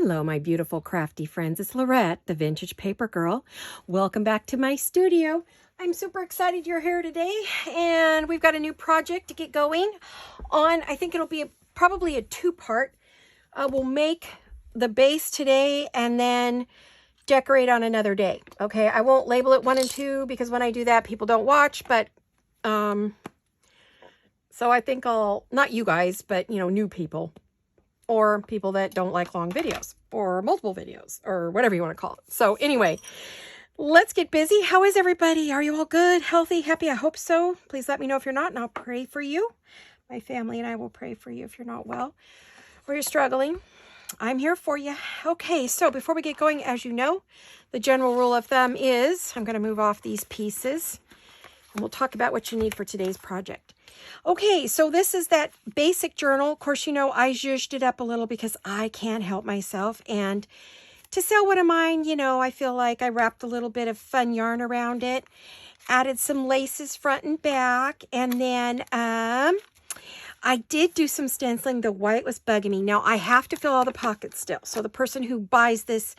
Hello, my beautiful crafty friends. It's Laurette, the Vintage Paper Girl. Welcome back to my studio. I'm super excited you're here today, and we've got a new project to get going on. I think it'll be probably a two-part. We'll make the base today and then decorate on another day. Okay, I won't label it 1 and 2 because when I do that, people don't watch, but so I think I'll, not you guys, but new people. Or people that don't like long videos or multiple videos or whatever you want to call it. So anyway, let's get busy. How is everybody? Are you all good, healthy, happy? I hope so. Please let me know if you're not and I'll pray for you. My family and I will pray for you if you're not well or you're struggling. I'm here for you. Okay, so before we get going, as you know, the general rule of thumb is, I'm going to move off these pieces and we'll talk about what you need for today's project. Okay, so this is that basic journal. Of course, I zhuzhed it up a little because I can't help myself. And to sell one of mine, I feel like I wrapped a little bit of fun yarn around it, added some laces front and back, and then I did do some stenciling. The white was bugging me. Now, I have to fill all the pockets still. So the person who buys this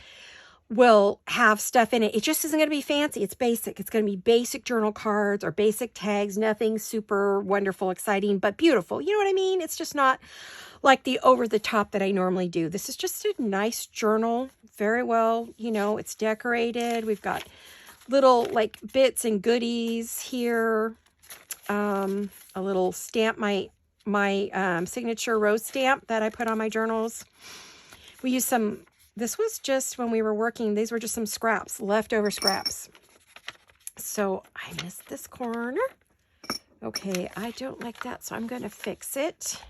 will have stuff in it. It just isn't going to be fancy. It's basic. It's going to be basic journal cards or basic tags. Nothing super wonderful, exciting, but beautiful. You know what I mean? It's just not like the over the top that I normally do. This is just a nice journal. Very well, it's decorated. We've got little like bits and goodies here. A little stamp, my signature rose stamp that I put on my journals. We use some. This was just when we were working, these were just some scraps, leftover scraps. So I missed this corner. Okay, I don't like that, so I'm going to fix it.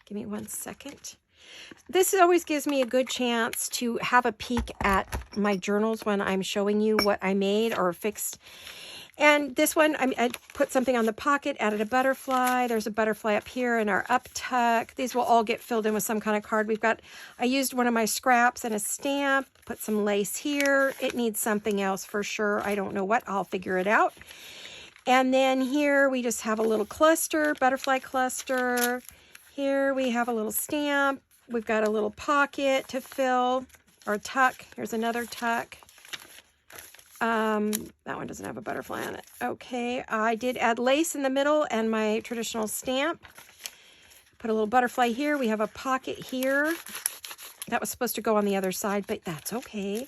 Give me 1 second. This always gives me a good chance to have a peek at my journals when I'm showing you what I made or fixed. And this one, I put something on the pocket, added a butterfly. There's a butterfly up here in our up tuck. These will all get filled in with some kind of card. I used one of my scraps and a stamp, put some lace here. It needs something else for sure. I don't know what, I'll figure it out. And then here we just have a little cluster, butterfly cluster. Here we have a little stamp. We've got a little pocket to fill, or tuck. Here's another tuck. That one doesn't have a butterfly on it. Okay, I did add lace in the middle and my traditional stamp. Put a little butterfly here. We have a pocket here. That was supposed to go on the other side, but that's okay.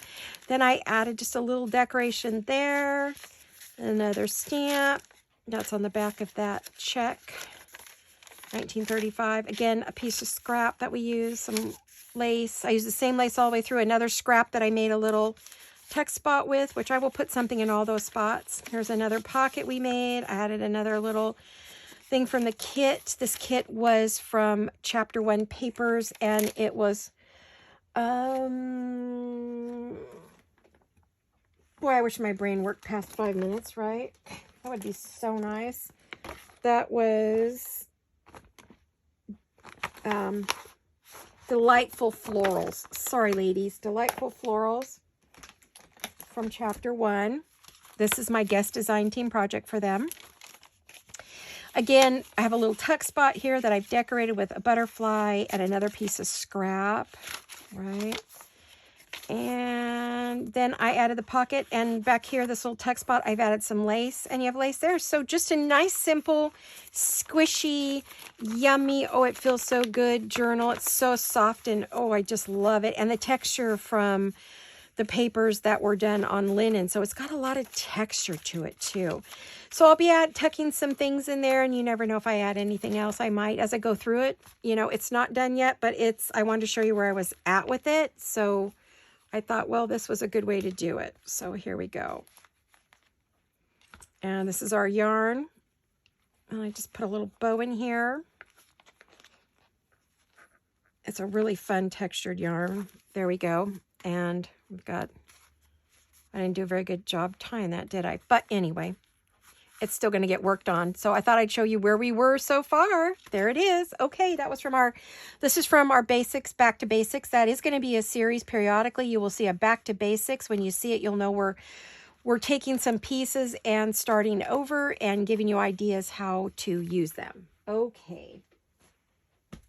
Then I added just a little decoration there. Another stamp. That's on the back of that check. 1935. Again, a piece of scrap that we use. Some lace. I used the same lace all the way through. Another scrap that I made a little tuck spot with, which I will put something in all those spots. Here's another pocket we made. I added another little thing from the kit. This kit was from Chapter 1 Papers, and it was, boy, I wish my brain worked past 5 minutes, right? That would be so nice. That was Delightful Florals. Sorry, ladies. Delightful Florals from Chapter 1. This is my guest design team project for them. Again, I have a little tuck spot here that I've decorated with a butterfly and another piece of scrap, right? And then I added the pocket, and back here, this little tuck spot, I've added some lace, and you have lace there. So just a nice, simple, squishy, yummy, oh, it feels so good journal. It's so soft, and oh, I just love it. And the texture from the papers that were done on linen. So it's got a lot of texture to it too. So I'll be tucking some things in there, and you never know if I add anything else. I might as I go through it. It's not done yet, but I wanted to show you where I was at with it. So I thought, well, this was a good way to do it. So here we go. And this is our yarn. And I just put a little bow in here. It's a really fun textured yarn. There we go. And we've got, I didn't do a very good job tying that, did I? But anyway, it's still going to get worked on. So I thought I'd show you where we were so far. There it is. Okay, that was this is from our basics, back to basics. That is going to be a series periodically. You will see a back to basics. When you see it, you'll know we're taking some pieces and starting over and giving you ideas how to use them. Okay.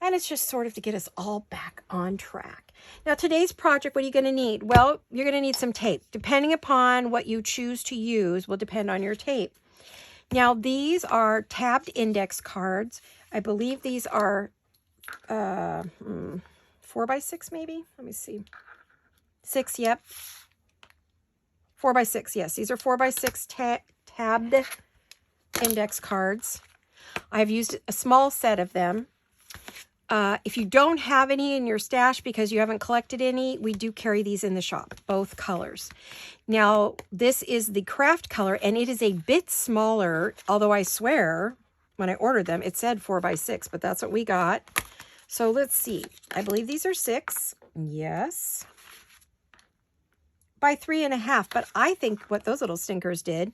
And it's just sort of to get us all back on track. Now, today's project, what are you going to need? Well, you're going to need some tape. Depending upon what you choose to use will depend on your tape. Now, these are tabbed index cards. I believe these are 4x6 maybe? Let me see. 6, yep. 4x6, yes. These are 4x6 tabbed index cards. I've used a small set of them. If you don't have any in your stash because you haven't collected any, we do carry these in the shop, both colors. Now, this is the craft color, and it is a bit smaller, although I swear when I ordered them, it said 4x6, but that's what we got. So let's see. I believe these are 6. Yes. By 3.5, but I think what those little stinkers did,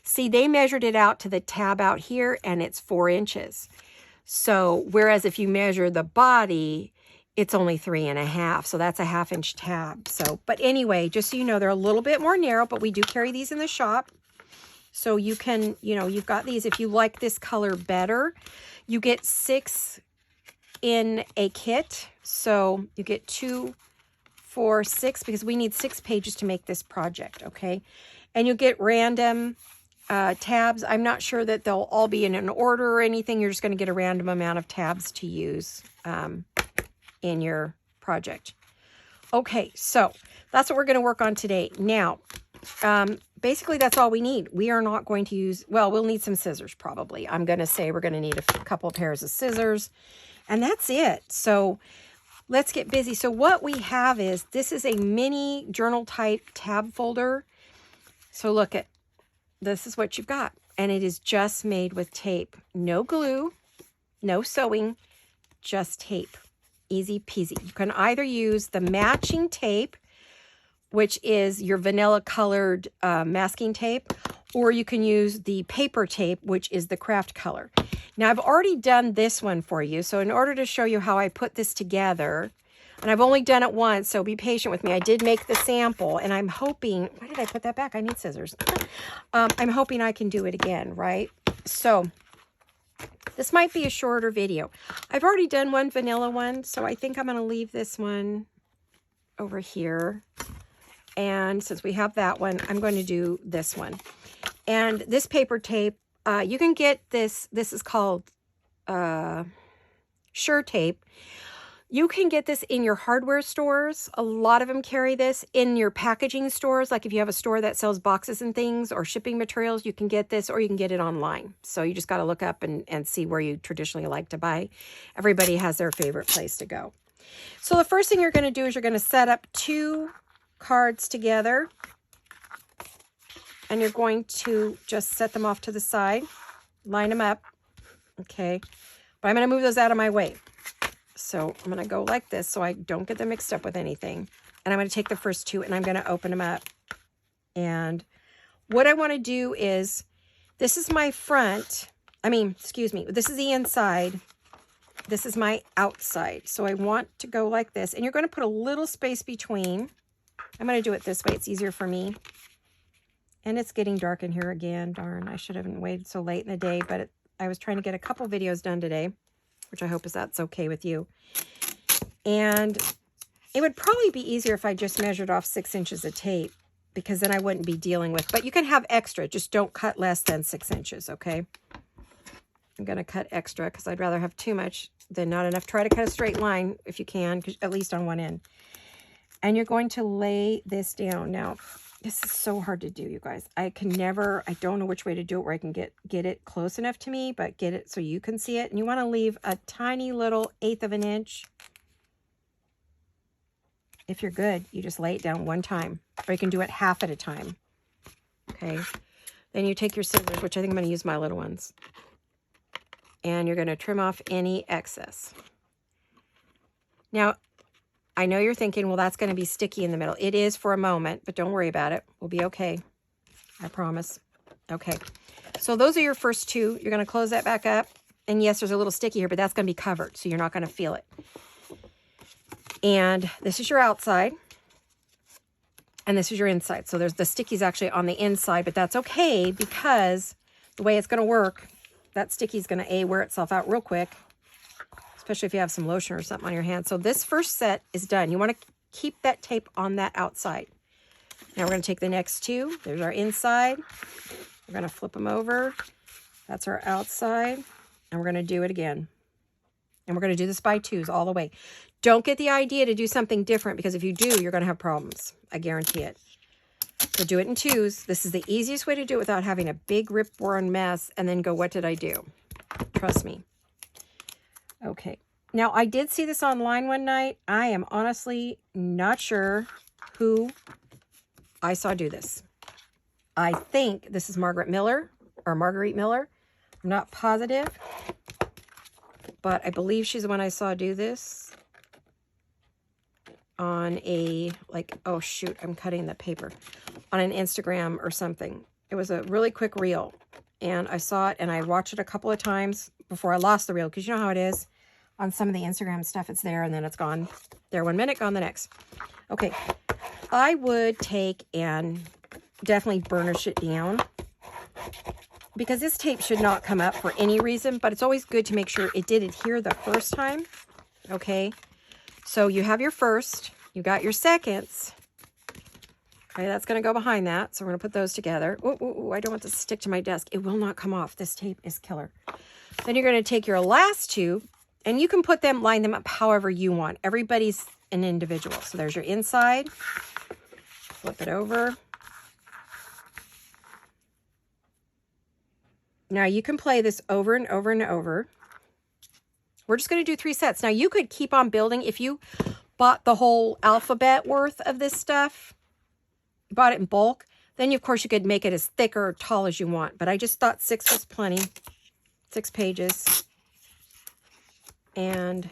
see, they measured it out to the tab out here, and it's 4 inches. So, whereas if you measure the body, it's only 3.5. So that's a 1/2 inch tab. So, but anyway, just so you know, they're a little bit more narrow, but we do carry these in the shop. So you can, you know, you've got these. If you like this color better, you get 6 in a kit. So you get 2, 4, 6, because we need 6 pages to make this project. Okay. And you'll get random tabs. I'm not sure that they'll all be in an order or anything. You're just going to get a random amount of tabs to use in your project. Okay, so that's what we're going to work on today. Now, basically that's all we need. We are not going to use, well, we'll need some scissors probably. I'm going to say we're going to need a couple of pairs of scissors, and that's it. So let's get busy. So what we have is, this is a mini journal type tab folder. So look at, this is what you've got, and it is just made with tape. No glue, no sewing, just tape. Easy peasy. You can either use the matching tape, which is your vanilla colored masking tape, or you can use the paper tape, which is the craft color. Now, I've already done this one for you, so in order to show you how I put this together, and I've only done it once, so be patient with me. I did make the sample, and I'm hoping, why did I put that back? I need scissors. I'm hoping I can do it again, right? So this might be a shorter video. I've already done one vanilla one, so I think I'm going to leave this one over here. And since we have that one, I'm going to do this one. And this paper tape, you can get this. This is called Sure Tape. You can get this in your hardware stores. A lot of them carry this. In your packaging stores, like if you have a store that sells boxes and things or shipping materials, you can get this, or you can get it online. So you just got to look up and see where you traditionally like to buy. Everybody has their favorite place to go. So the first thing you're going to do is you're going to set up 2 cards together. And you're going to just set them off to the side. Line them up. Okay. But I'm going to move those out of my way. So I'm going to go like this so I don't get them mixed up with anything. And I'm going to take the first 2 and I'm going to open them up. And what I want to do is, this is my front. Excuse me. This is the inside. This is my outside. So I want to go like this. And you're going to put a little space between. I'm going to do it this way. It's easier for me. And it's getting dark in here again. Darn, I should have waited so late in the day. But I was trying to get a couple videos done today, which I hope that's okay with you. And it would probably be easier if I just measured off 6 inches of tape, because then I wouldn't be dealing with, but you can have extra, just don't cut less than 6 inches, okay? I'm going to cut extra because I'd rather have too much than not enough. Try to cut a straight line if you can, at least on one end. And you're going to lay this down. Now, this is so hard to do, you guys. I don't know which way to do it where I can get it close enough to me, but get it so you can see it. And you want to leave a tiny little 1/8 of an inch. If you're good, you just lay it down one time, or you can do it half at a time. Okay. Then you take your scissors, which I think I'm going to use my little ones. And you're going to trim off any excess. Now, I know you're thinking, well, that's going to be sticky in the middle. It is for a moment, but don't worry about it. We'll be okay. I promise. Okay. So those are your first 2. You're going to close that back up. And yes, there's a little sticky here, but that's going to be covered, so you're not going to feel it. And this is your outside. And this is your inside. So there's the sticky's actually on the inside, but that's okay, because the way it's going to work, that sticky's going to wear itself out real quick. especially if you have some lotion or something on your hand. So this first set is done. You want to keep that tape on that outside. Now we're going to take the next two. There's our inside. We're going to flip them over. That's our outside. And we're going to do it again. And we're going to do this by twos all the way. Don't get the idea to do something different, because if you do, you're going to have problems. I guarantee it. So do it in twos. This is the easiest way to do it without having a big rip-roaring mess and then go, what did I do? Trust me. Okay. Now, I did see this online one night. I am honestly not sure who I saw do this. I think this is Margaret Miller or Marguerite Miller. I'm not positive, but I believe she's the one I saw do this on a, like, oh shoot, I'm cutting the paper, on an Instagram or something. It was a really quick reel, and I saw it, and I watched it a couple of times before I lost the reel, because you know how it is on some of the Instagram stuff. It's there, and then it's gone there 1 minute, gone the next. Okay, I would take and definitely burnish it down, because this tape should not come up for any reason, but it's always good to make sure it did adhere the first time. Okay, so you have your first, you got your seconds. Okay, that's going to go behind that, so we're going to put those together. I don't want this to stick to my desk. It will not come off. This tape is killer. Then you're going to take your last two, and you can put them, line them up however you want. Everybody's an individual. So there's your inside. Flip it over. Now you can play this over and over and over. We're just going to do 3 sets. Now you could keep on building. If you bought the whole alphabet worth of this stuff, you bought it in bulk, then of course you could make it as thick or tall as you want. But I just thought 6 was plenty. 6 pages. And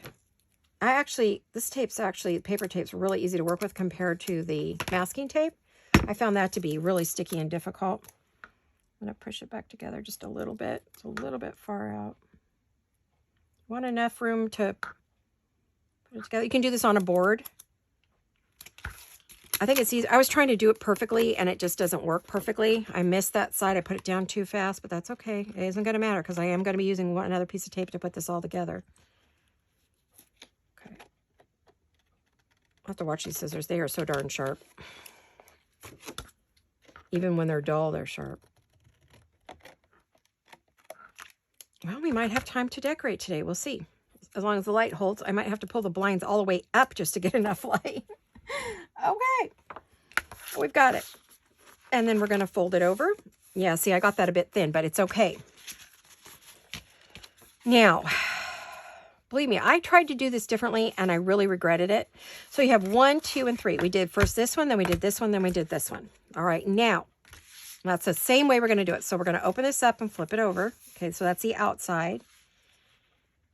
I actually, this tape's actually, paper tape's really easy to work with compared to the masking tape. I found that to be really sticky and difficult. I'm going to push it back together just a little bit. It's a little bit far out. Want enough room to put it together. You can do this on a board. I think it's easy. I was trying to do it perfectly, and it just doesn't work perfectly. I missed that side. I put it down too fast, but that's okay. It isn't going to matter, because I am going to be using another piece of tape to put this all together. Okay. I'll have to watch these scissors. They are so darn sharp. Even when they're dull, they're sharp. Well, we might have time to decorate today. We'll see. As long as the light holds. I might have to pull the blinds all the way up just to get enough light. Okay. We've got it. And then we're going to fold it over. Yeah, see, I got that a bit thin, but it's okay. Now, believe me, I tried to do this differently, and I really regretted it. So you have 1, 2, and 3. We did first this one, then we did this one, then we did this one. All right, now, that's the same way we're going to do it. So we're going to open this up and flip it over. Okay, so that's the outside.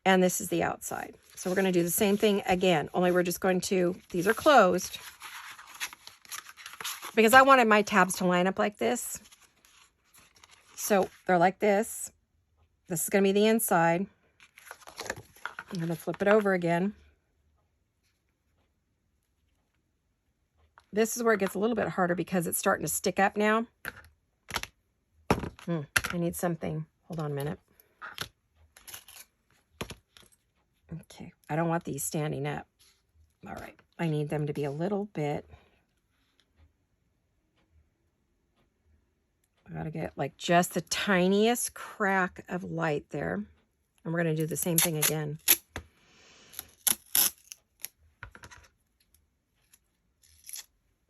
And this is the outside. So we're going to do the same thing again, only we're just going to, these are closed, because I wanted my tabs to line up like this. So they're like this. This is going to be the inside. I'm going to flip it over again. This is where it gets a little bit harder, because it's starting to stick up now. I need something. Hold on a minute. Okay, I don't want these standing up. All right, I need them to be a little bit. I gotta get like just the tiniest crack of light there. And we're gonna do the same thing again.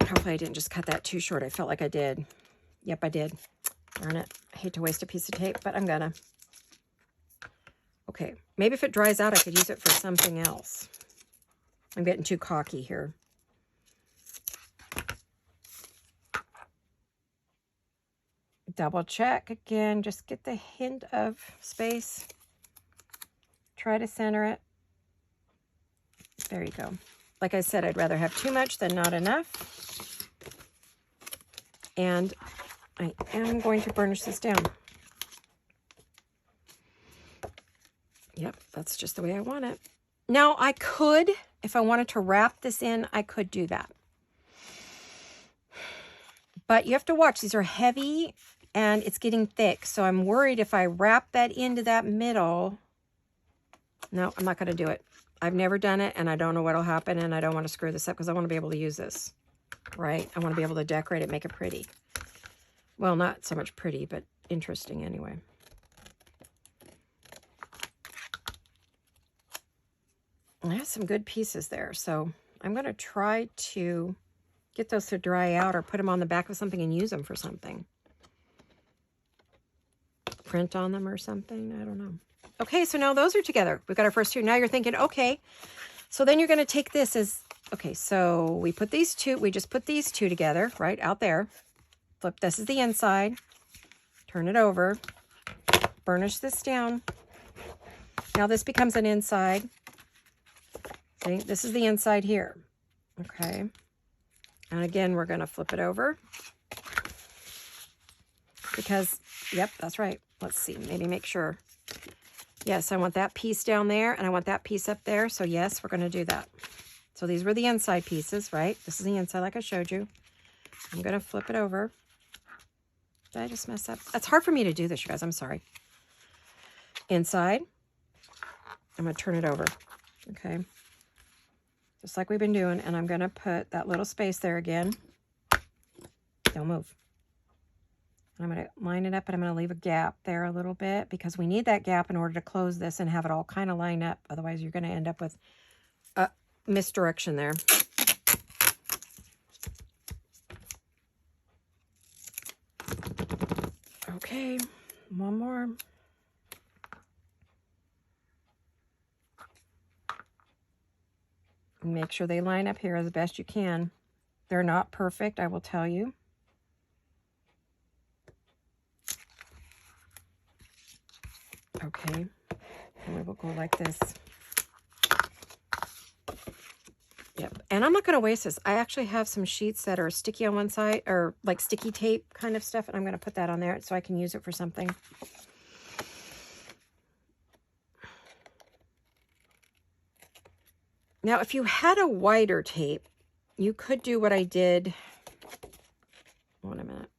Hopefully I didn't just cut that too short. I felt like I did. Yep, I did. Darn it. I hate to waste a piece of tape, but I'm gonna. Okay, maybe if it dries out, I could use it for something else. I'm getting too cocky here. Double check again, just get the hint of space. Try to center it. There you go. Like I said, I'd rather have too much than not enough. And I am going to burnish this down. Yep, that's just the way I want it. Now I could, if I wanted to wrap this in, I could do that. But you have to watch, these are heavy and it's getting thick. So I'm worried if I wrap that into that middle, No, I'm not going to do it. I've never done it, and I don't know what will happen, and I don't want to screw this up because I want to be able to use this, right? I want to be able to decorate it, make it pretty. Well, not so much pretty, but interesting anyway. I have some good pieces there, so I'm going to try to get those to dry out or put them on the back of something and use them for something. Print on them or something. I don't know. Okay, so now those are together. We've got our first two. Now you're thinking, okay, so then you're going to take this as, okay, so we put these two, we just put these two together, right, out there. Flip, this is the inside. Turn it over. Burnish this down. Now this becomes an inside. See, this is the inside here. Okay. And again, we're going to flip it over. Because, yep, that's right. Let's see, maybe make sure. Yes, I want that piece down there, and I want that piece up there. So yes, we're going to do that. So these were the inside pieces, right? This is the inside like I showed you. I'm going to flip it over. Did I just mess up? It's hard for me to do this, you guys. I'm sorry. Inside. I'm going to turn it over. Okay. Just like we've been doing. And I'm going to put that little space there again. Don't move. And I'm going to line it up, and I'm going to leave a gap there a little bit because we need that gap in order to close this and have it all kind of line up. Otherwise, you're going to end up with a misdirection there. Okay, one more. Make sure they line up here as best you can. They're not perfect, I will tell you. Okay, and we will go like this. Yep, and I'm not going to waste this. I actually have some sheets that are sticky on one side, or like sticky tape kind of stuff, and I'm going to put that on there so I can use it for something. Now, if you had a wider tape, you could do what I did. Wait a minute.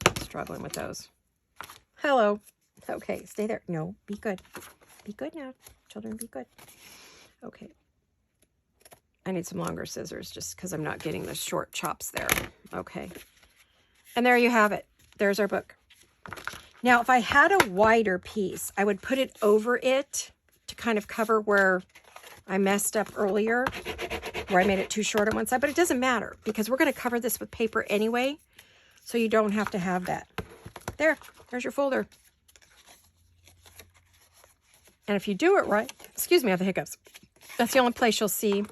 I'm struggling with those. Hello. Okay, stay there. No, be good. Be good now. Children, be good. Okay. I need some longer scissors just because I'm not getting the short chops there. Okay. And there you have it. There's our book. Now, if I had a wider piece, I would put it over it to kind of cover where I messed up earlier, where I made it too short on one side. But it doesn't matter because we're going to cover this with paper anyway, so you don't have to have that. There's your folder. And if you do it right, excuse me, I have the hiccups. That's the only place you'll see.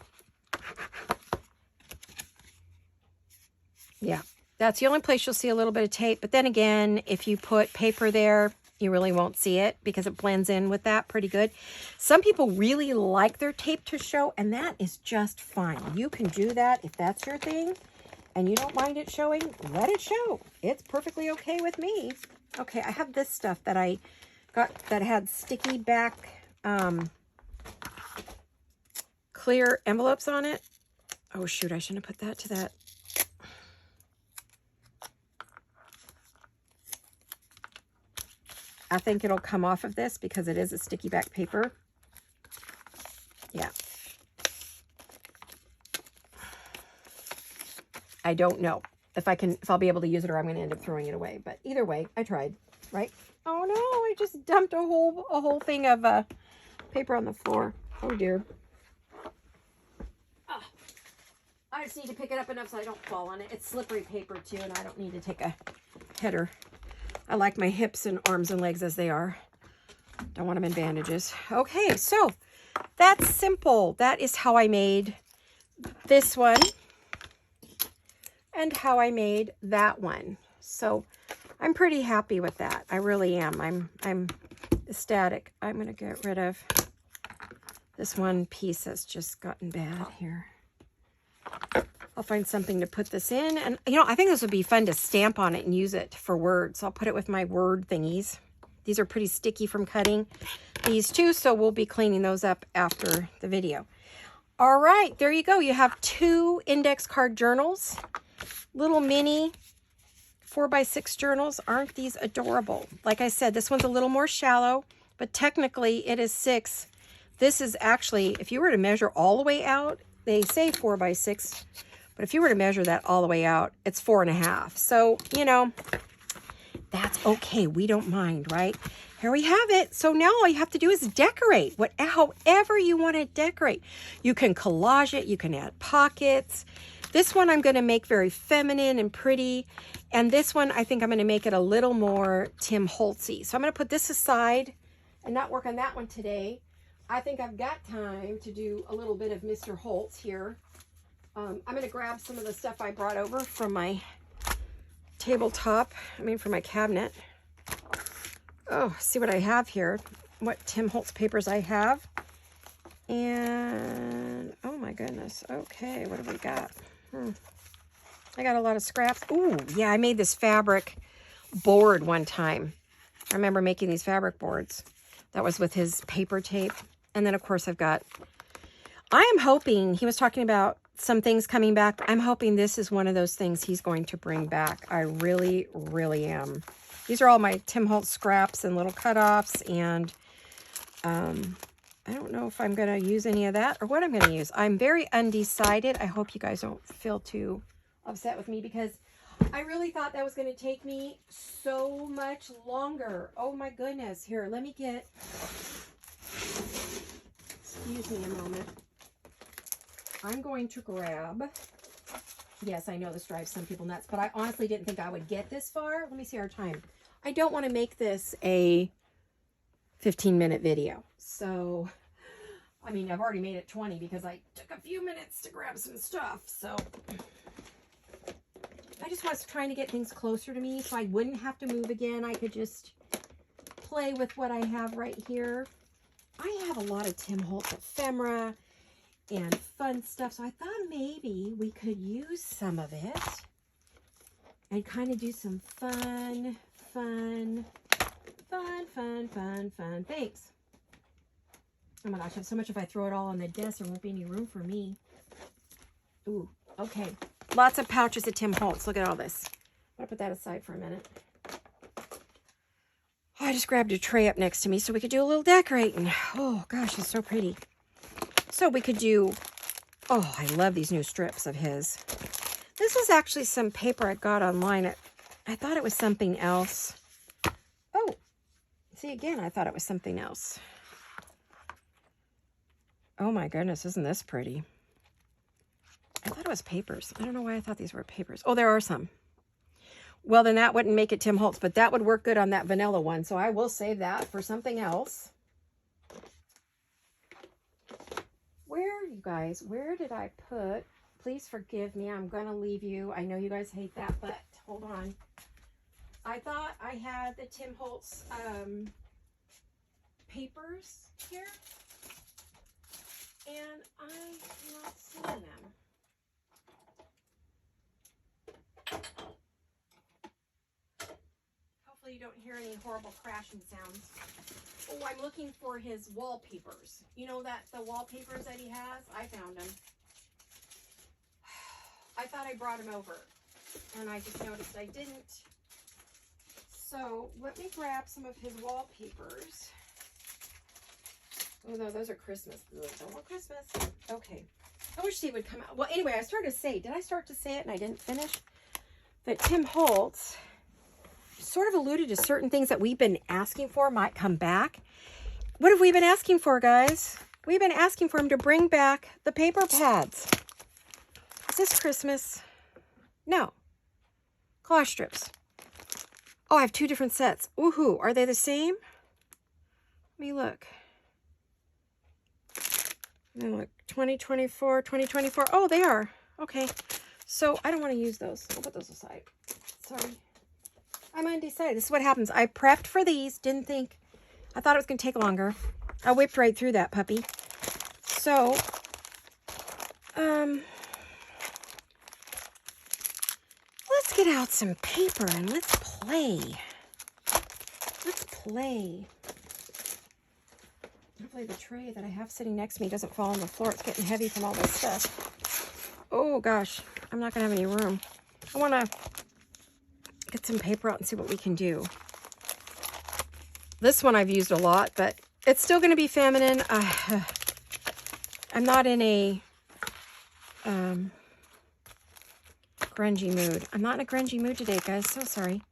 Yeah, that's the only place you'll see a little bit of tape. But then again, if you put paper there, you really won't see it because it blends in with that pretty good. Some people really like their tape to show, and that is just fine. You can do that if that's your thing and you don't mind it showing, let it show. It's perfectly okay with me. Okay, I have this stuff that I got that had sticky back clear envelopes on it. Oh shoot, I shouldn't have put that to that. I think it'll come off of this because it is a sticky back paper. Yeah. I don't know if I'll be able to use it, or I'm going to end up throwing it away. But either way, I tried, right? Oh no, I just dumped a whole thing of paper on the floor. Oh dear. Oh, I just need to pick it up enough so I don't fall on it. It's slippery paper too, and I don't need to take a header. I like my hips and arms and legs as they are. Don't want them in bandages. Okay, so that's simple. That is how I made this one and how I made that one. So I'm pretty happy with that. I really am. I'm ecstatic. I'm going to get rid of this one piece that's just gotten bad here. I'll find something to put this in. And, you know, I think this would be fun to stamp on it and use it for words. I'll put it with my word thingies. These are pretty sticky from cutting these two, so we'll be cleaning those up after the video. All right, there you go. You have 2 index card journals. Little mini 4x6 journals. Aren't these adorable? Like I said, this one's a little more shallow, but technically it is 6 This is actually, if you were to measure all the way out, they say 4 by 6, but if you were to measure that all the way out, it's 4.5. So, you know, that's okay. We don't mind, right? Here we have it. So now all you have to do is decorate, however you want to decorate. You can collage it. You can add pockets. This one I'm going to make very feminine and pretty. And this one, I think I'm going to make it a little more Tim Holtzy. So I'm going to put this aside and not work on that one today. I think I've got time to do a little bit of Mr. Holtz here. I'm going to grab some of the stuff I brought over from my tabletop, from my cabinet. Oh, see what I have here, what Tim Holtz papers I have. And, oh my goodness, okay, what have we got? I got a lot of scraps. Ooh, yeah, I made this fabric board one time. I remember making these fabric boards. That was with his paper tape. And then, of course, I am hoping, he was talking about some things coming back. I'm hoping this is one of those things he's going to bring back. I really, really am. These are all my Tim Holtz scraps and little cutoffs, and I don't know if I'm going to use any of that or what I'm going to use. I'm very undecided. I hope you guys don't feel too upset with me because I really thought that was going to take me so much longer. Oh my goodness. Here, let me get, excuse me a moment. I'm going to grab, yes, I know this drives some people nuts, but I honestly didn't think I would get this far. Let me see our time. I don't want to make this a 15-minute video. So, I've already made it 20 because I took a few minutes to grab some stuff. So, I just was trying to get things closer to me so I wouldn't have to move again. I could just play with what I have right here. I have a lot of Tim Holtz ephemera and fun stuff. So I thought maybe we could use some of it and kind of do some fun things. Oh my gosh, I have so much. If I throw it all on the desk, there won't be any room for me. Ooh, okay. Lots of pouches of Tim Holtz. Look at all this. I'm going to put that aside for a minute. Oh, I just grabbed a tray up next to me so we could do a little decorating. Oh gosh, it's so pretty. So we could do, oh, I love these new strips of his. This was actually some paper I got online. I thought it was something else. Oh, see again, I thought it was something else. Oh my goodness, isn't this pretty? I thought it was papers. I don't know why I thought these were papers. Oh, there are some. Well, then that wouldn't make it Tim Holtz, but that would work good on that vanilla one. So I will save that for something else. You guys, where did I put, please forgive me, I'm going to leave you. I know you guys hate that, but hold on. I thought I had the Tim Holtz papers here, and I'm not seeing them. Hopefully you don't hear any horrible crashing sounds. Oh, I'm looking for his wallpapers. You know that the wallpapers that he has? I found them. I thought I brought them over, and I just noticed I didn't. So let me grab some of his wallpapers. Oh no, those are Christmas. I don't want Christmas. Okay. I wish he would come out. Well, anyway, I started to say, did I start to say it and I didn't finish? That Tim Holtz sort of alluded to certain things that we've been asking for might come back. What have we been asking for, guys? We've been asking for him to bring back the paper pads. Is this Christmas? No. Collage strips. Oh, I have two different sets. Woohoo. Are they the same? Let me look. Let me look. 2024, 2024. Oh, they are. Okay. So I don't want to use those. I'll put those aside. Sorry. I'm undecided. This is what happens. I prepped for these. Didn't think. I thought it was going to take longer. I whipped right through that puppy. So, let's get out some paper and let's play. Let's play. Hopefully the tray that I have sitting next to me doesn't fall on the floor. It's getting heavy from all this stuff. Oh gosh, I'm not going to have any room. I want to get some paper out and see what we can do. This one I've used a lot, but It's still going to be feminine. I'm not in a grungy mood. I'm not in a grungy mood today, guys. So sorry.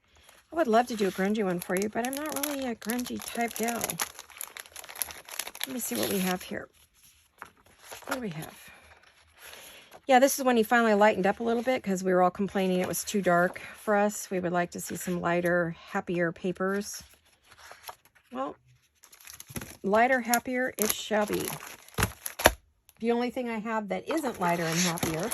I would love to do a grungy one for you, but I'm not really a grungy type gal. Let me see what we have here. What do we have? Yeah, this is when he finally lightened up a little bit because we were all complaining it was too dark for us. We would like to see some lighter, happier papers. Well, lighter, happier, it shall be. The only thing I have that isn't lighter and happier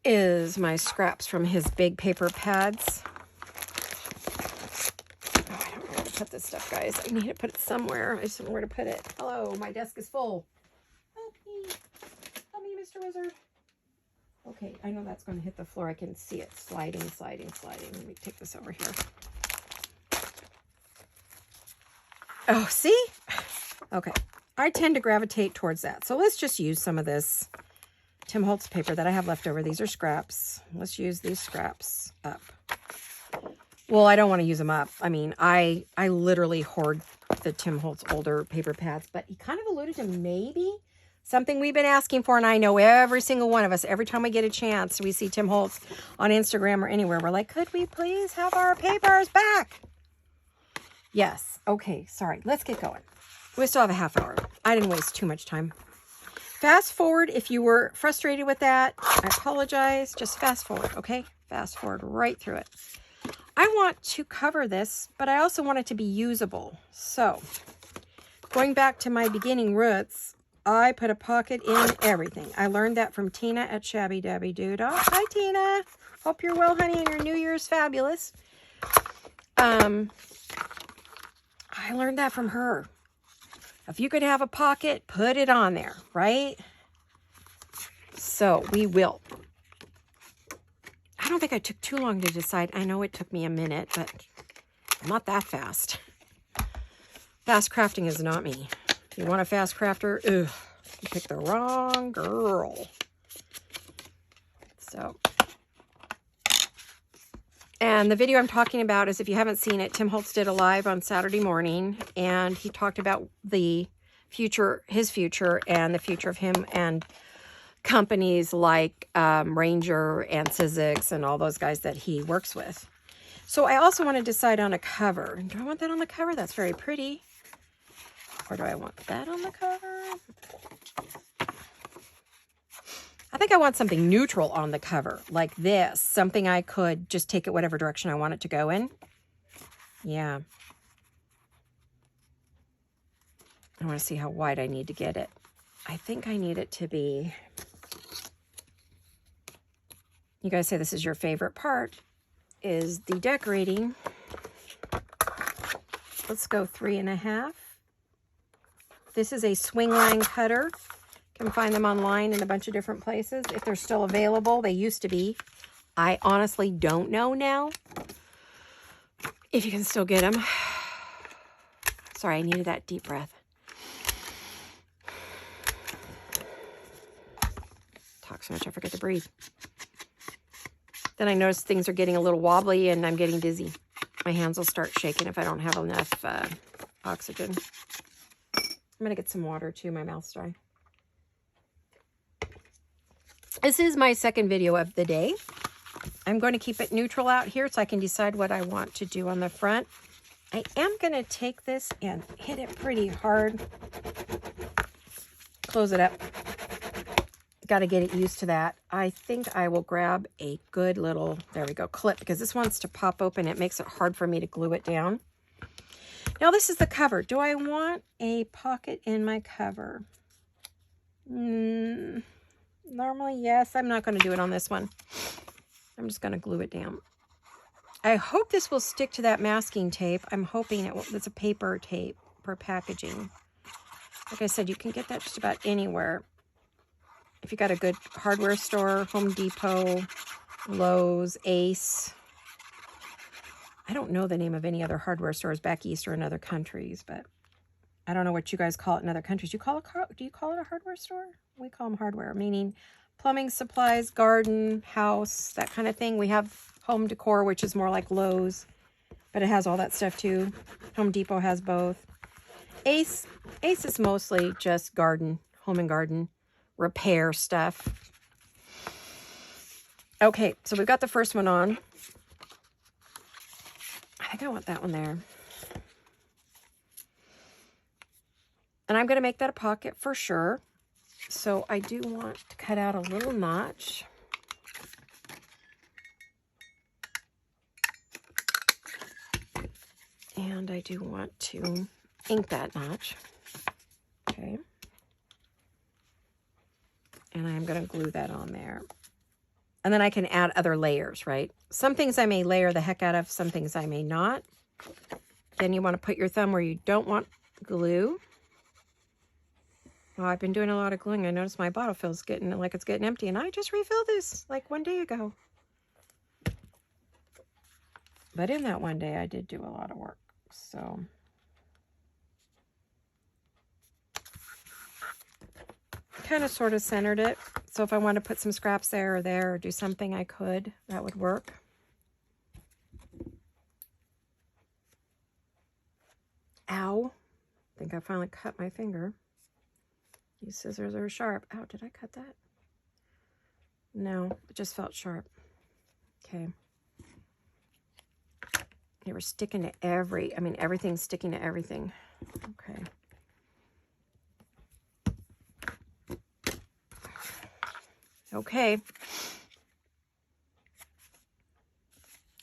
is my scraps from his big paper pads. Oh, I don't know where to put this stuff, guys. I need to put it somewhere. I just don't know where to put it. Hello, my desk is full. Help me. Help me, Mr. Wizard. Okay, I know that's going to hit the floor. I can see it sliding, sliding, sliding. Let me take this over here. Oh, see? Okay. I tend to gravitate towards that. So let's just use some of this Tim Holtz paper that I have left over. These are scraps. Let's use these scraps up. Well, I don't want to use them up. I mean, I literally hoard the Tim Holtz older paper pads, but he kind of alluded to maybe something we've been asking for, and I know every single one of us, every time we get a chance, we see Tim Holtz on Instagram or anywhere, we're like, could we please have our papers back? Yes. Okay, sorry. Let's get going. We still have a half hour. I didn't waste too much time. Fast forward if you were frustrated with that. I apologize. Just fast forward, okay? Fast forward right through it. I want to cover this, but I also want it to be usable. So, going back to my beginning roots, I put a pocket in everything. I learned that from Tina at Shabby Dabby Doodah. Hi, Tina. Hope you're well, honey, and your New Year's fabulous. I learned that from her. If you could have a pocket, put it on there, right? So we will. I don't think I took too long to decide. I know it took me a minute, but I'm not that fast. Fast crafting is not me. If you want a fast crafter, ugh, you picked the wrong girl. So, and the video I'm talking about is, if you haven't seen it, Tim Holtz did a live on Saturday morning, and he talked about the future, his future, and the future of him and companies like Ranger and Sizzix and all those guys that he works with. So I also want to decide on a cover. Do I want that on the cover? That's very pretty. Or do I want that on the cover? I think I want something neutral on the cover, like this. Something I could just take it whatever direction I want it to go in. Yeah. I want to see how wide I need to get it. I think I need it to be... You guys say this is your favorite part, is the decorating. Let's go 3.5. This is a swing line cutter. You can find them online in a bunch of different places if they're still available. They used to be. I honestly don't know now if you can still get them. Sorry, I needed that deep breath. Talk so much I forget to breathe. Then I notice things are getting a little wobbly and I'm getting dizzy. My hands will start shaking if I don't have enough oxygen. I'm going to get some water too. My mouth's dry. This is my second video of the day. I'm going to keep it neutral out here so I can decide what I want to do on the front. I am going to take this and hit it pretty hard. Close it up. Got to get it used to that. I think I will grab a good little, there we go, clip, because this wants to pop open. It makes it hard for me to glue it down. Now this is the cover. Do I want a pocket in my cover? Normally, yes. I'm not going to do it on this one. I'm just going to glue it down. I hope this will stick to that masking tape. I'm hoping it will. It's a paper tape for packaging. Like I said, you can get that just about anywhere. If you got a good hardware store, Home Depot, Lowe's, Ace. I don't know the name of any other hardware stores back east or in other countries, but I don't know what you guys call it in other countries. Do you call it a hardware store? We call them hardware, meaning plumbing supplies, garden, house, that kind of thing. We have home decor, which is more like Lowe's But it has all that stuff too. Home Depot has both. Ace is mostly just garden, home and garden repair stuff. Okay, so we've got the first one on. I think I want that one there. And I'm going to make that a pocket for sure. So I do want to cut out a little notch. And I do want to ink that notch. Okay. And I'm going to glue that on there. And then I can add other layers, right? Some things I may layer the heck out of, some things I may not. Then you want to put your thumb where you don't want glue. Oh, I've been doing a lot of gluing. I noticed my bottle feels getting like it's getting empty, and I just refilled this like one day ago. But in that one day, I did do a lot of work, so. Kind of sort of centered it. So if I want to put some scraps there or do something, I could. That would work. Ow. I think I finally cut my finger. These scissors are sharp. Ow, did I cut that? No, it just felt sharp. Okay. They were sticking to everything's sticking to everything. Okay. Okay.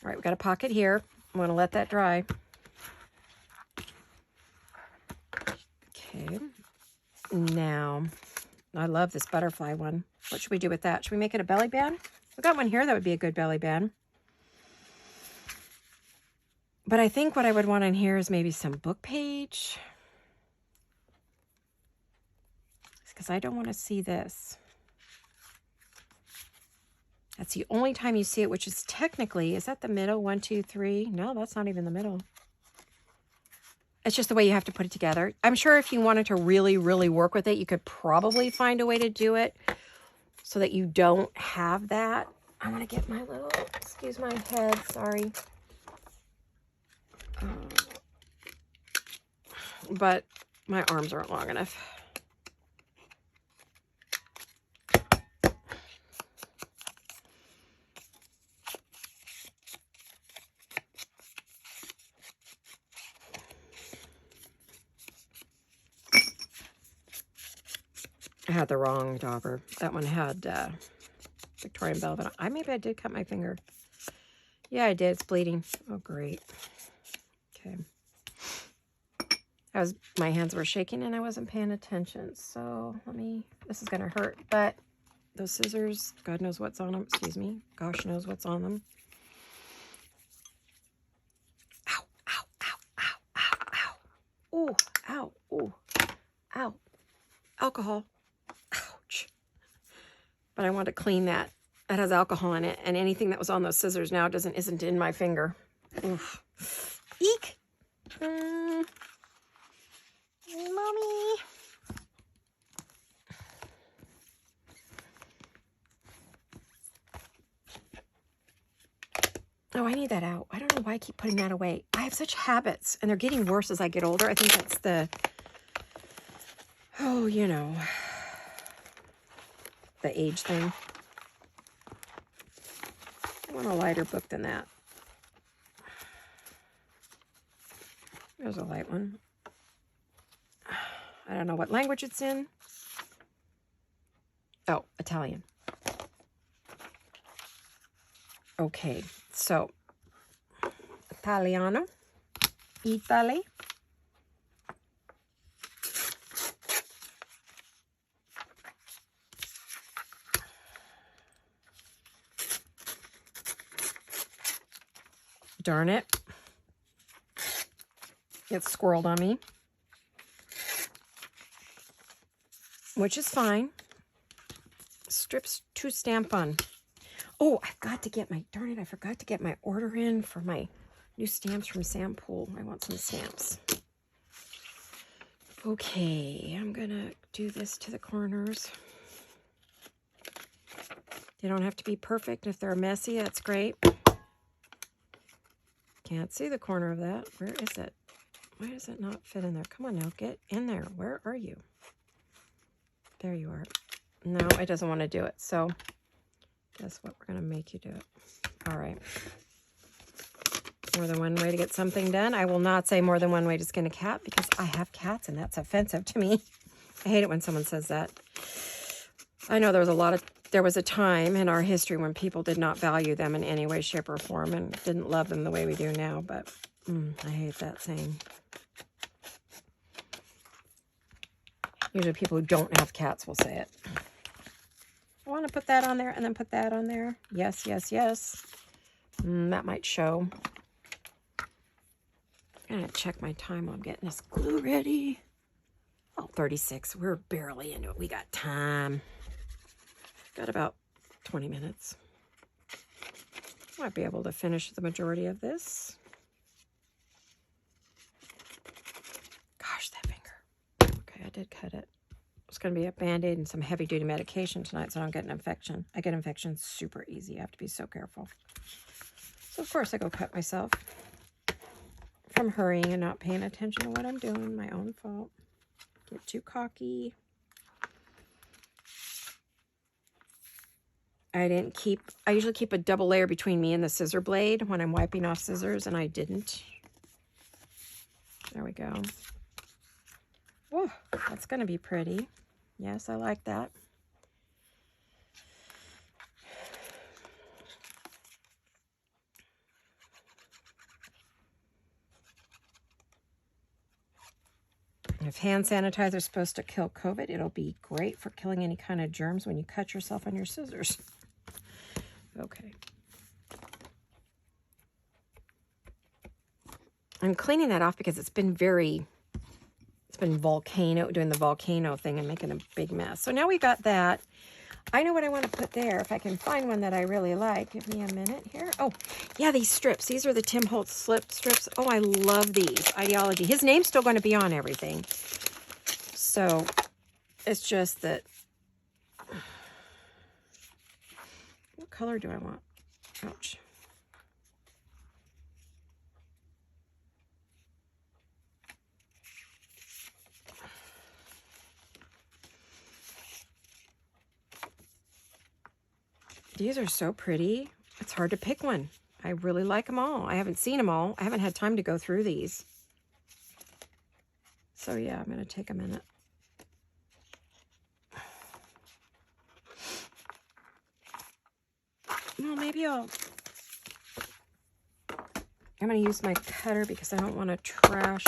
All right, we got a pocket here. I'm going to let that dry. Okay. Now, I love this butterfly one. What should we do with that? Should we make it a belly band? We got one here that would be a good belly band. But I think what I would want in here is maybe some book page. Because I don't want to see this. That's the only time you see it, which is technically, is that the middle? 1, 2, 3. No, that's not even the middle. It's just the way you have to put it together. I'm sure if you wanted to really, really work with it, you could probably find a way to do it so that you don't have that. I want to get my little, excuse my head, sorry. But my arms aren't long enough. I had the wrong dauber. That one had Victorian velvet. Maybe I did cut my finger. Yeah, I did. It's bleeding. Oh, great. Okay. My hands were shaking and I wasn't paying attention. So this is going to hurt. But those scissors, God knows what's on them. Excuse me. Gosh knows what's on them. Ow, ow, ow, ow, ow, ow. Ooh, ow, ooh, ow. Alcohol. Ouch. But I want to clean that. That has alcohol in it, and anything that was on those scissors now isn't in my finger. Oof. Eek. Mommy. Oh, I need that out. I don't know why I keep putting that away. I have such habits, and they're getting worse as I get older. I think that's the, the age thing. I want a lighter book than that. There's a light one. I don't know what language it's in. Oh, Italian. Okay, so Italiano, Italy. Darn it. It squirreled on me. Which is fine. Strips to stamp on. Oh, I've got to get darn it, I forgot to get my order in for my new stamps from Sampool. I want some stamps. Okay, I'm gonna do this to the corners. They don't have to be perfect. If they're messy, that's great. Can't see the corner of that. Where is it? Why does it not fit in there? Come on now, get in there. Where are you? There you are. No, it doesn't want to do it. So guess what? We're going to make you do it. All right. More than one way to get something done. I will not say more than one way to skin a cat because I have cats and that's offensive to me. I hate it when someone says that. I know there was a time in our history when people did not value them in any way, shape, or form and didn't love them the way we do now, but I hate that saying. Usually people who don't have cats will say it. I want to put that on there and then put that on there. Yes, yes, yes. That might show. I'm going to check my time while I'm getting this glue ready. Oh, 36. We're barely into it. We got time. Got about 20 minutes. Might be able to finish the majority of this. Gosh, that finger. Okay, I did cut it. It's going to be a Band-Aid and some heavy-duty medication tonight so I don't get an infection. I get infections super easy. I have to be so careful. So, of course, I go cut myself from hurrying and not paying attention to what I'm doing. My own fault. Get too cocky. I usually keep a double layer between me and the scissor blade when I'm wiping off scissors, and I didn't. There we go. Whoa, that's going to be pretty. Yes, I like that. If hand sanitizer is supposed to kill COVID, it'll be great for killing any kind of germs when you cut yourself on your scissors. Okay. I'm cleaning that off because it's been doing the volcano thing and making a big mess. So now we got that. I know what I want to put there. If I can find one that I really like. Give me a minute here. Oh, yeah, these strips. These are the Tim Holtz slip strips. Oh, I love these. Ideology. His name's still going to be on everything. So it's just that. What color do I want? Ouch. These are so pretty. It's hard to pick one. I really like them all. I haven't seen them all. I haven't had time to go through these. So yeah, I'm going to take a minute. Well, maybe I'm going to use my cutter because I don't want to trash.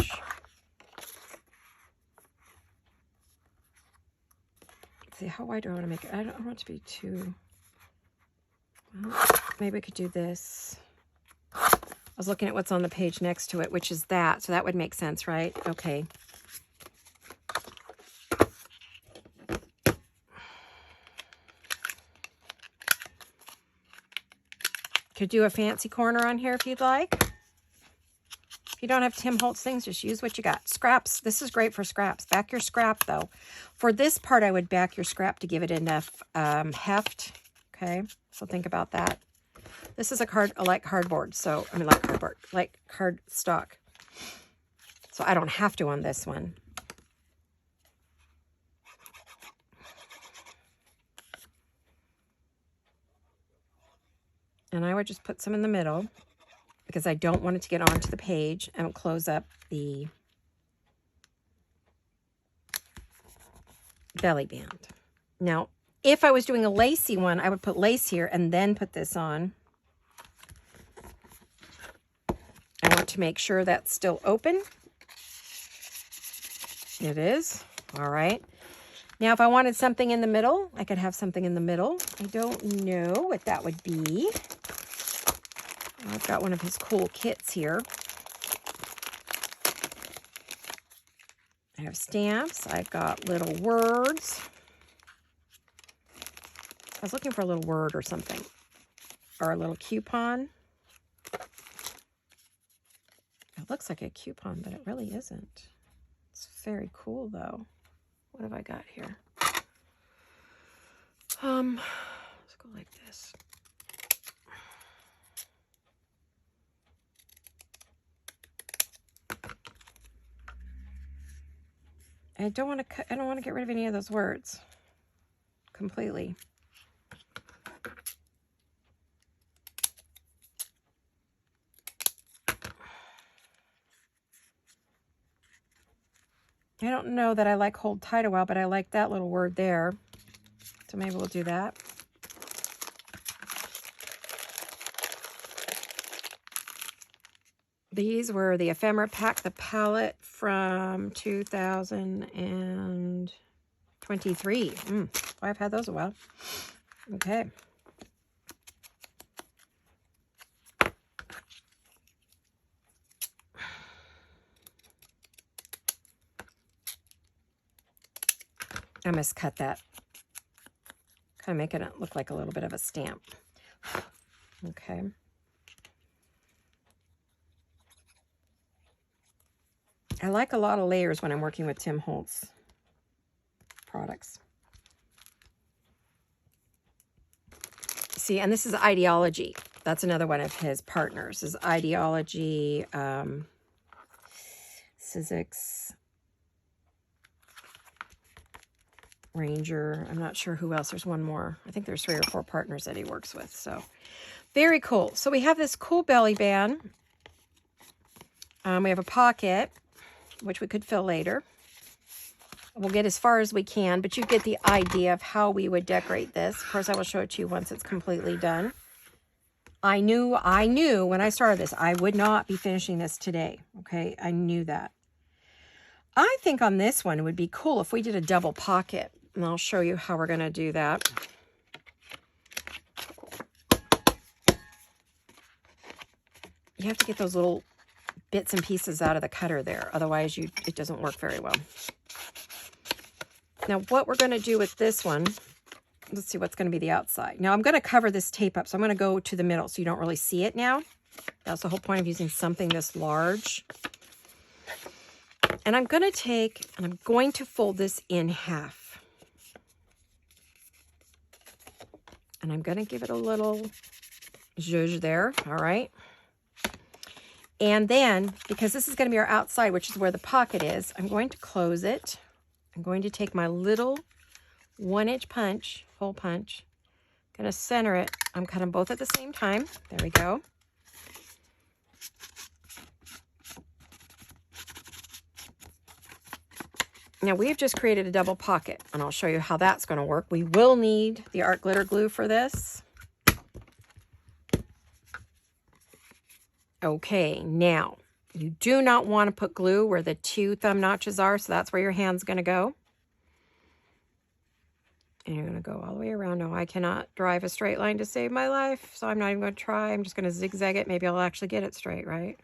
Let's see, how wide do I want to make it? I don't want it to be too... Well, maybe I could do this. I was looking at what's on the page next to it, which is that. So that would make sense, right? Okay. Could do a fancy corner on here if you'd like. If you don't have Tim Holtz things, just use what you got. Scraps. This is great for scraps. Back your scrap, though. For this part, I would back your scrap to give it enough heft. Okay, so think about that. This is like cardboard, so I mean like card stock. So I don't have to on this one. And I would just put some in the middle because I don't want it to get onto the page and close up the belly band. Now, if I was doing a lacy one, I would put lace here and then put this on. I want to make sure that's still open. It is. All right. Now, if I wanted something in the middle, I could have something in the middle. I don't know what that would be. I've got one of his cool kits here. I have stamps. I've got little words. I was looking for a little word or something, or a little coupon. It looks like a coupon, but it really isn't. It's very cool, though. What have I got here? Let's go like this. I don't want to get rid of any of those words completely. I don't know that I like hold tight a while, but I like that little word there. So maybe we'll do that. These were the Ephemera Pack, the palette from 2023. I've had those a while. Okay. I must cut that. Kind of making it look like a little bit of a stamp. Okay. I like a lot of layers when I'm working with Tim Holtz products. See, and this is Ideology. That's another one of his partners. This is Ideology, Sizzix, Ranger. I'm not sure who else. There's one more. I think there's 3 or 4 partners that he works with. So very cool. So we have this cool belly band. We have a pocket, which we could fill later. We'll get as far as we can, but you get the idea of how we would decorate this. Of course, I will show it to you once it's completely done. I knew when I started this, I would not be finishing this today. Okay, I knew that. I think on this one, it would be cool if we did a double pocket. And I'll show you how we're going to do that. You have to get those little bits and pieces out of the cutter there. Otherwise, it doesn't work very well. Now, what we're going to do with this one, let's see what's going to be the outside. Now, I'm going to cover this tape up, so I'm going to go to the middle so you don't really see it now. That's the whole point of using something this large. And I'm going to take, and I'm going to fold this in half. And I'm going to give it a little zhuzh there, all right? And then, because this is going to be our outside, which is where the pocket is, I'm going to close it. I'm going to take my little 1-inch punch, hole punch. I'm going to center it. I'm cutting both at the same time. There we go. Now we've just created a double pocket, and I'll show you how that's going to work. We will need the art glitter glue for this. Okay, now you do not want to put glue where the 2 thumb notches are, so that's where your hand's going to go. And you're going to go all the way around. No, I cannot drive a straight line to save my life, so I'm not even going to try. I'm just going to zigzag it. Maybe I'll actually get it straight, right?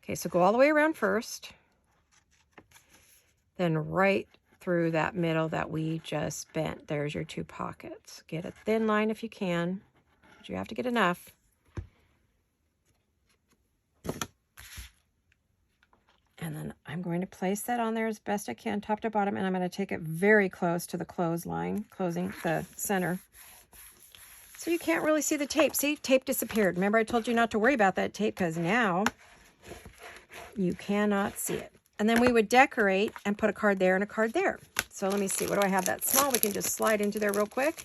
Okay, so go all the way around first. Then right through that middle that we just bent. There's your 2 pockets. Get a thin line if you can, but you have to get enough. And then I'm going to place that on there as best I can, top to bottom, and I'm going to take it very close to the clothesline, closing the center. So you can't really see the tape. See, tape disappeared. Remember I told you not to worry about that tape because now you cannot see it. And then we would decorate and put a card there and a card there. So let me see. What do I have that small? We can just slide into there real quick.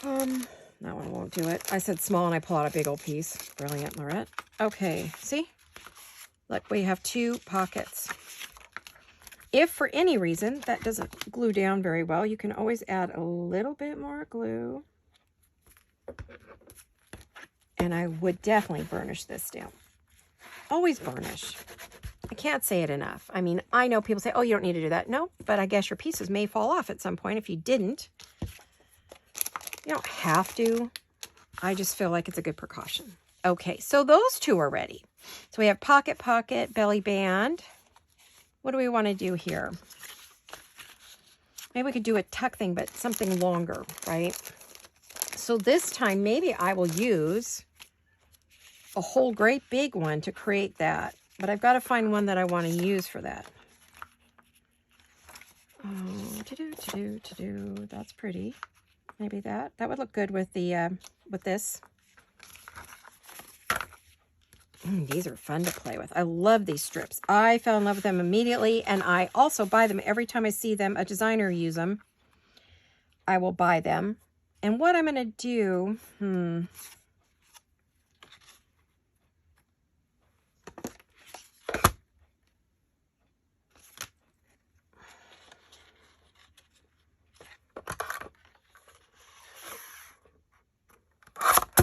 That one won't do it. I said small and I pull out a big old piece. Brilliant, Laurette. Okay, see? Look, we have 2 pockets. If for any reason that doesn't glue down very well, you can always add a little bit more glue. And I would definitely burnish this down. Always burnish. I can't say it enough. I mean, I know people say, oh, you don't need to do that. No, but I guess your pieces may fall off at some point if you didn't. You don't have to. I just feel like it's a good precaution. Okay, so those 2 are ready. So we have pocket, pocket, belly band. What do we want to do here? Maybe we could do a tuck thing, but something longer, right? So this time, maybe I will use a whole great big one to create that. But I've got to find one that I want to use for that. Oh, that's pretty. Maybe that would look good with the with this. These are fun to play with. I love these strips. I fell in love with them immediately, and I also buy them every time I see them, a designer use them. I will buy them. And what I'm going to do,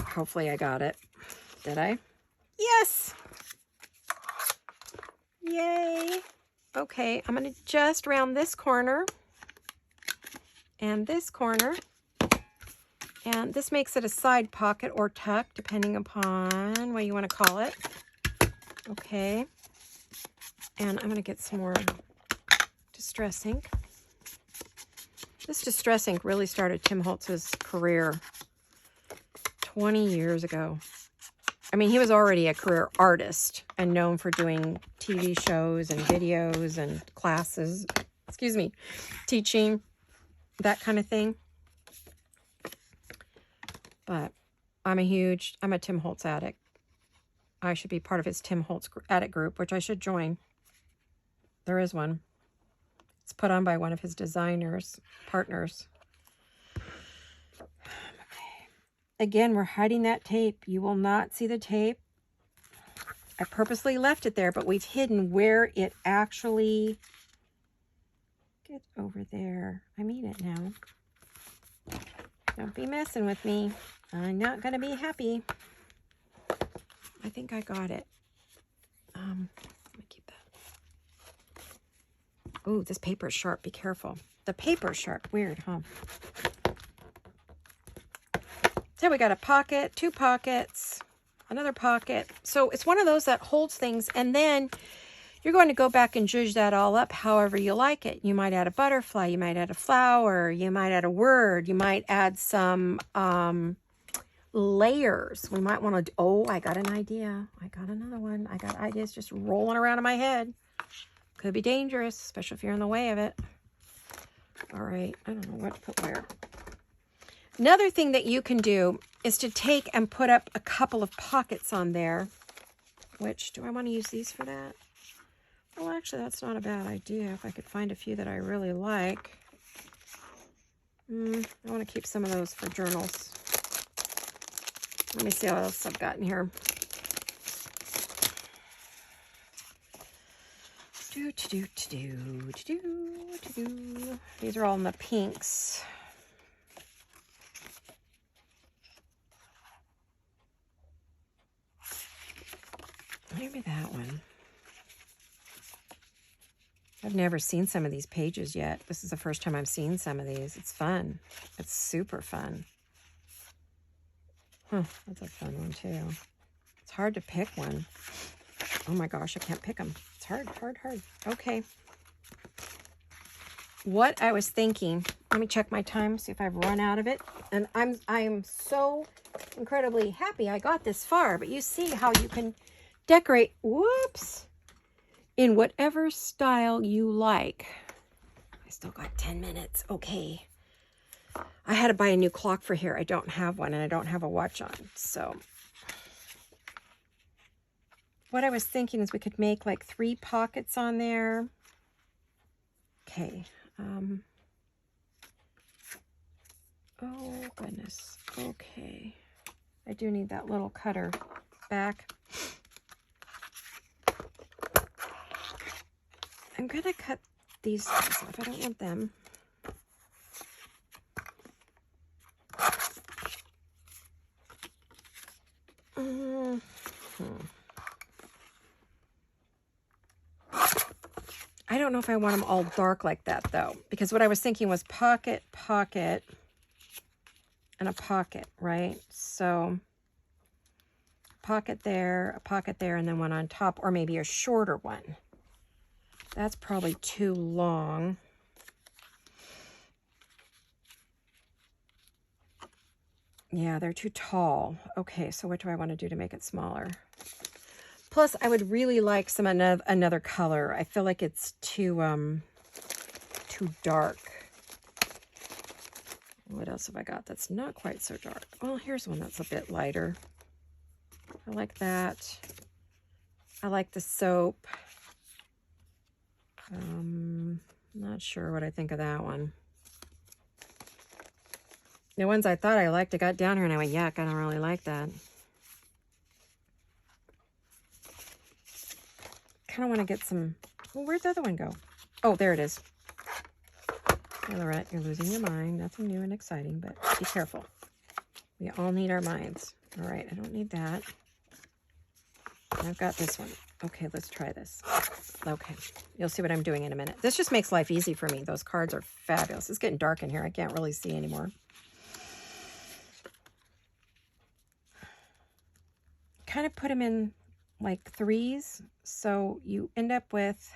hopefully I got it. Did I? Yes! Yay! Okay, I'm going to just round this corner and this corner. And this makes it a side pocket or tuck, depending upon what you want to call it. Okay. And I'm going to get some more Distress ink. This Distress ink really started Tim Holtz's career 20 years ago. I mean, he was already a career artist and known for doing TV shows and videos and classes, teaching, that kind of thing. But I'm a Tim Holtz addict. I should be part of his Tim Holtz addict group, which I should join. There is one. It's put on by one of his partners. Again, we're hiding that tape. You will not see the tape. I purposely left it there, but we've hidden where it actually... Get over there. I mean it now. Don't be messing with me. I'm not going to be happy. I think I got it. Let me keep that. Oh, this paper is sharp. Be careful. The paper is sharp. Weird, huh? So we got a pocket, 2 pockets, another pocket. So it's one of those that holds things, and then you're going to go back and zhuzh that all up however you like it. You might add a butterfly, you might add a flower, you might add a word, you might add some layers. We might want to, oh, I got an idea. I got another one. I got ideas just rolling around in my head. Could be dangerous, especially if you're in the way of it. All right, I don't know what to put where. Another thing that you can do is to take and put up a couple of pockets on there. Which, do I want to use these for that? Well, actually, that's not a bad idea if I could find a few that I really like. I want to keep some of those for journals. Let me see what else I've got in here. These are all in the pinks. Maybe that one. I've never seen some of these pages yet. This is the first time I've seen some of these. It's fun. It's super fun. Huh, that's a fun one too. It's hard to pick one. Oh my gosh, I can't pick them. It's hard. Okay. What I was thinking, let me check my time, see if I've run out of it. And I am so incredibly happy I got this far, but you see how you can decorate, whoops, in whatever style you like. I still got 10 minutes. Okay. I had to buy a new clock for here. I don't have one, and I don't have a watch on. So what I was thinking is we could make like 3 pockets on there. Okay. Oh, goodness. Okay. I do need that little cutter back. I'm going to cut these off. I don't want them. I don't know if I want them all dark like that, though, because what I was thinking was pocket, pocket, and a pocket, right? So pocket there, and then one on top, or maybe a shorter one. That's probably too long. Yeah, they're too tall. Okay, so what do I want to do to make it smaller? Plus, I would really like some another color. I feel like it's too dark. What else have I got that's not quite so dark? Well, here's one that's a bit lighter. I like that. I like the soap. Not sure what I think of that one. The ones I thought I liked, I got down here and I went, yuck, I don't really like that. Kind of want to get some, well, where'd the other one go? Oh, there it is. Hey, Laurette, you're losing your mind. Nothing new and exciting, but be careful. We all need our minds. All right, I don't need that. I've got this one. Okay, let's try this. Okay, you'll see what I'm doing in a minute. This just makes life easy for me. Those cards are fabulous. It's getting dark in here. I can't really see anymore. Kind of put them in like threes, so you end up with,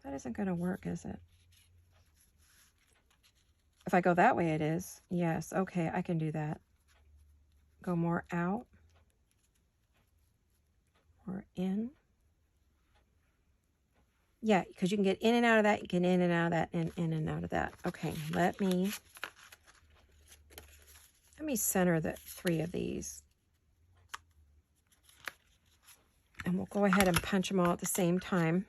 that isn't going to work, is it? If I go that way, it is. Yes, okay, I can do that. Go more out. Or in. Yeah, because you can get in and out of that, you can in and out of that, and in and out of that. Okay, let me center the 3 of these. And we'll go ahead and punch them all at the same time.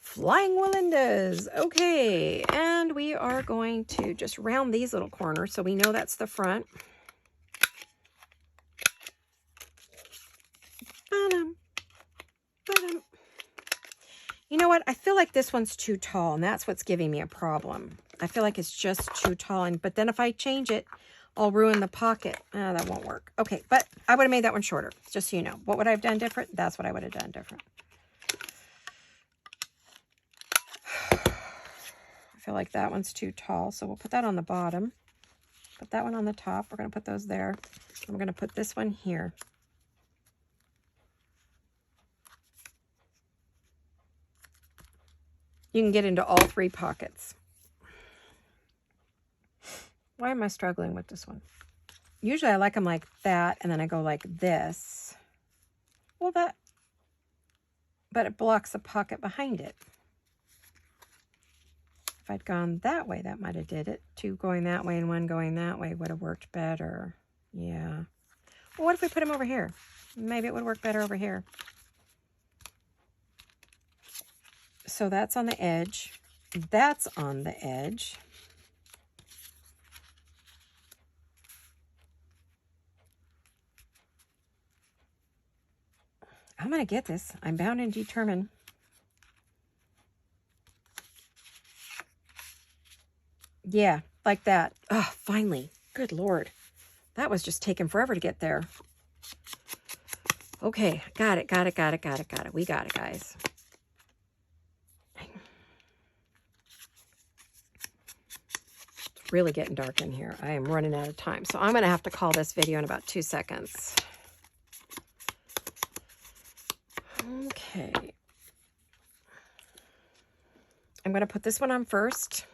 Flying Wallendas. Okay, and we are going to just round these little corners so we know that's the front. You know what? I feel like this one's too tall, and that's what's giving me a problem. I feel like it's just too tall, but then if I change it, I'll ruin the pocket. That won't work. Okay, but I would have made that one shorter, just so you know. What would I have done different? That's what I would have done different. I feel like that one's too tall, so we'll put that on the bottom. Put that one on the top. We're going to put those there. And we're going to put this one here. You can get into all 3 pockets. Why am I struggling with this one? Usually I like them like that, and then I go like this. Well, but it blocks the pocket behind it. If I'd gone that way, that might have did it. 2 going that way and 1 going that way would have worked better. Yeah. Well, what if we put them over here? Maybe it would work better over here. So that's on the edge. That's on the edge. I'm going to get this. I'm bound and determined. Yeah, like that. Oh, finally. Good Lord. That was just taking forever to get there. Okay, got it. We got it, guys. It's really getting dark in here. I am running out of time. So I'm going to have to call this video in about 2 seconds. Okay. I'm going to put this one on first.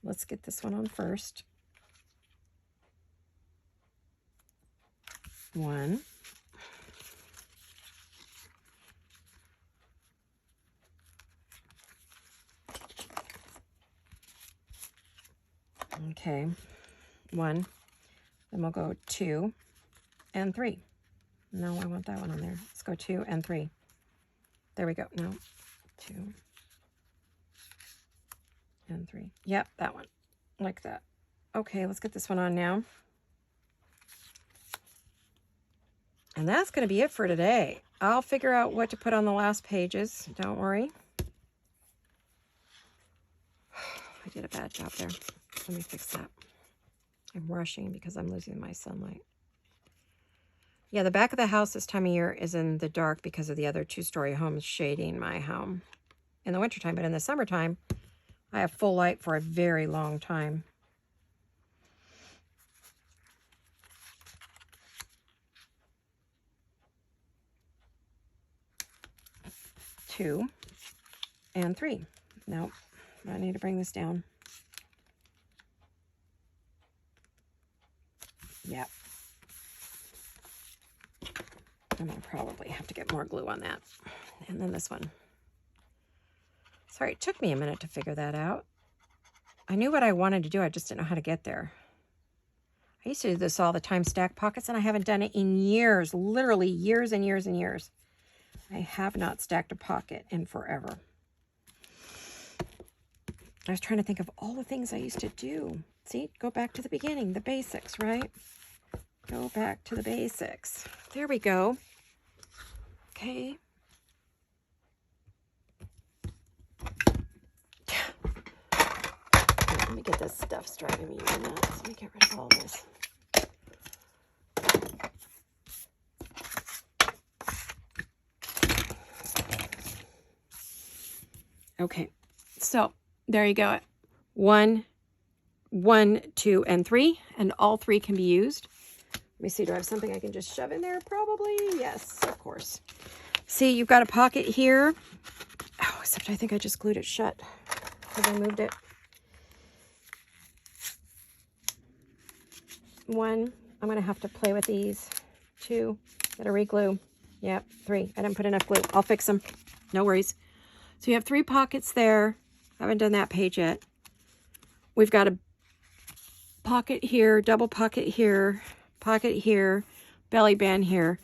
Let's get this one on first. 1. Okay. 1. Then we'll go 2 and 3. No, I want that one on there. Let's go 2 and 3. There we go. No. 2 and 3. Yep, that one. Like that. Okay, let's get this one on now. And that's going to be it for today. I'll figure out what to put on the last pages. Don't worry. I did a bad job there. Let me fix that. I'm rushing because I'm losing my sunlight. Yeah, the back of the house this time of year is in the dark because of the other 2-story homes shading my home in the wintertime. But in the summertime, I have full light for a very long time. Two and 3. Nope, I need to bring this down. Yep. I'm going to probably have to get more glue on that. And then this one. Sorry, it took me a minute to figure that out. I knew what I wanted to do. I just didn't know how to get there. I used to do this all the time, stack pockets, and I haven't done it in years, literally years and years and years. I have not stacked a pocket in forever. I was trying to think of all the things I used to do. See, go back to the beginning, the basics, right? Go back to the basics. There we go. Okay. Let me get this stuff driving me nuts. Let me get rid of all this. Okay, so there you go. 1, 2, and 3, and all 3 can be used. Let me see, do I have something I can just shove in there? Probably, yes, of course. See, you've got a pocket here. Oh, except I think I just glued it shut because I moved it. 1, I'm going to have to play with these. 2, gotta re-glue. Yep, 3, I didn't put enough glue. I'll fix them, no worries. So you have 3 pockets there. I haven't done that page yet. We've got a pocket here, double pocket here, belly band here,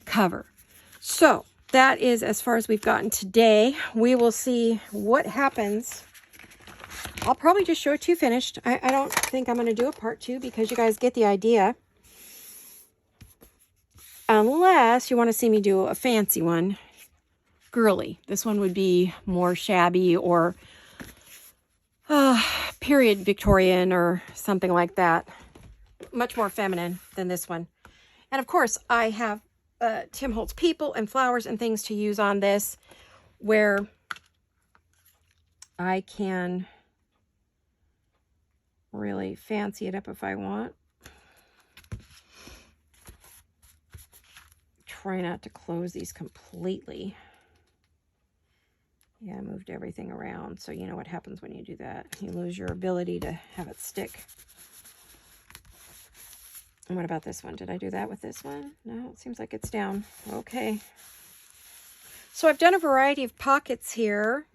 cover. So that is as far as we've gotten today. We will see what happens. I'll probably just show it to you finished. I don't think I'm going to do a part 2 because you guys get the idea. Unless you want to see me do a fancy one. Girly. This one would be more shabby or period Victorian or something like that. Much more feminine than this one. And of course, I have Tim Holtz people and flowers and things to use on this where I can really fancy it up if I want. Try not to close these completely. Yeah, I moved everything around, so you know what happens when you do that. You lose your ability to have it stick. And what about this one? Did I do that with this one? No, it seems like it's down. Okay. So I've done a variety of pockets here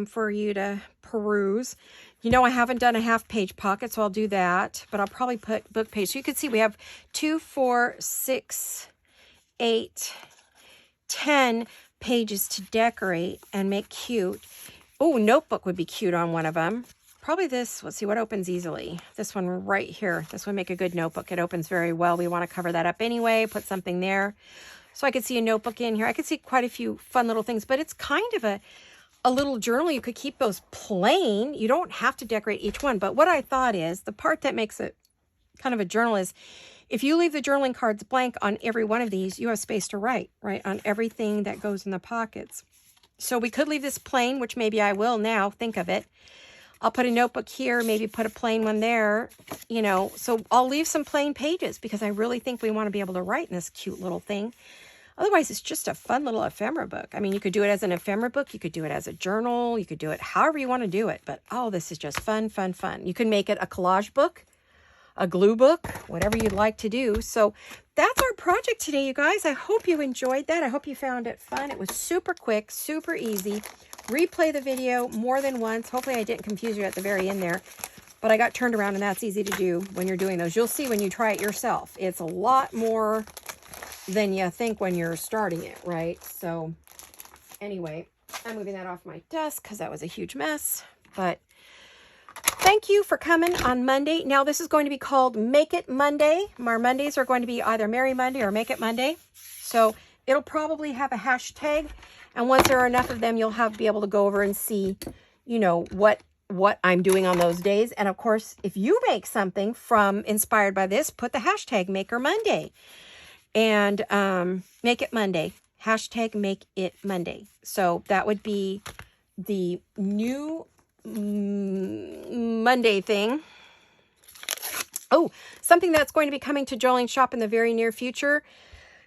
for you to peruse. You know I haven't done a half-page pocket, so I'll do that. But I'll probably put book page. So you can see we have 2, 4, 6, 8, 10 pages to decorate and make cute. Oh, notebook would be cute on one of them. Probably this, let's see what opens easily. This one right here. This would make a good notebook. It opens very well. We want to cover that up anyway, put something there. So I could see a notebook in here. I could see quite a few fun little things, but it's kind of a little journal. You could keep those plain. You don't have to decorate each one. But what I thought is the part that makes it kind of a journal is if you leave the journaling cards blank on every one of these, you have space to write, right, on everything that goes in the pockets. So we could leave this plain, which maybe I will now, think of it. I'll put a notebook here, maybe put a plain one there, you know. So I'll leave some plain pages because I really think we want to be able to write in this cute little thing. Otherwise, it's just a fun little ephemera book. I mean, you could do it as an ephemera book. You could do it as a journal. You could do it however you want to do it. But, oh, this is just fun, fun, fun. You can make it a collage book, a glue book, whatever you'd like to do. So that's our project today, you guys. I hope you enjoyed that. I hope you found it fun. It was super quick, super easy. Replay the video more than once. Hopefully I didn't confuse you at the very end there. But I got turned around, and that's easy to do when you're doing those. You'll see when you try it yourself. It's a lot more than you think when you're starting it, right? So anyway, I'm moving that off my desk because that was a huge mess. But thank you for coming on Monday. Now, this is going to be called Make It Monday. Our Mondays are going to be either Merry Monday or Make It Monday. So it'll probably have a hashtag. And once there are enough of them, you'll be able to go over and see, you know, what I'm doing on those days. And of course, if you make something from inspired by this, put the hashtag Maker Monday. And Make It Monday. Hashtag Make It Monday. So that would be the new Monday thing. Oh, something that's going to be coming to Jolene's shop in the very near future.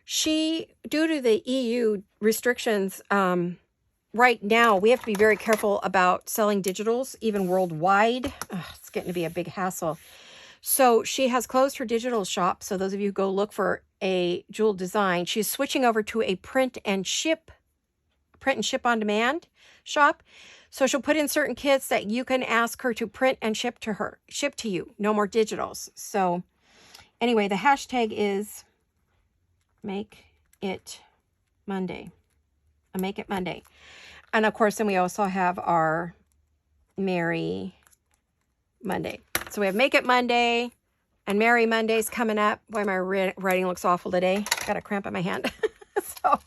She, due to the EU restrictions, right now, we have to be very careful about selling digitals, even worldwide. Ugh, it's getting to be a big hassle. So she has closed her digital shop. So those of you who go look for a jewel design. She's switching over to a print and ship on demand shop. So she'll put in certain kits that you can ask her to print and ship to you. No more digitals. So anyway, the hashtag is Make It Monday. Make It Monday. And of course, then we also have our Merry Monday. So we have Make It Monday and Merry Monday's coming up. Boy, my writing looks awful today. Got a cramp in my hand. So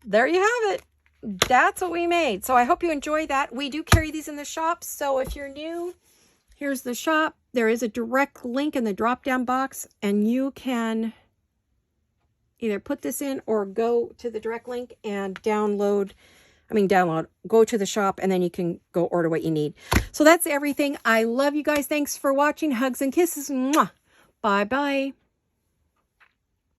there you have it. That's what we made. So I hope you enjoy that. We do carry these in the shop. So if you're new, here's the shop. There is a direct link in the drop-down box, and you can either put this in or go to the direct link and download, go to the shop, and then you can go order what you need. So that's everything. I love you guys. Thanks for watching. Hugs and kisses. Mwah. Bye-bye.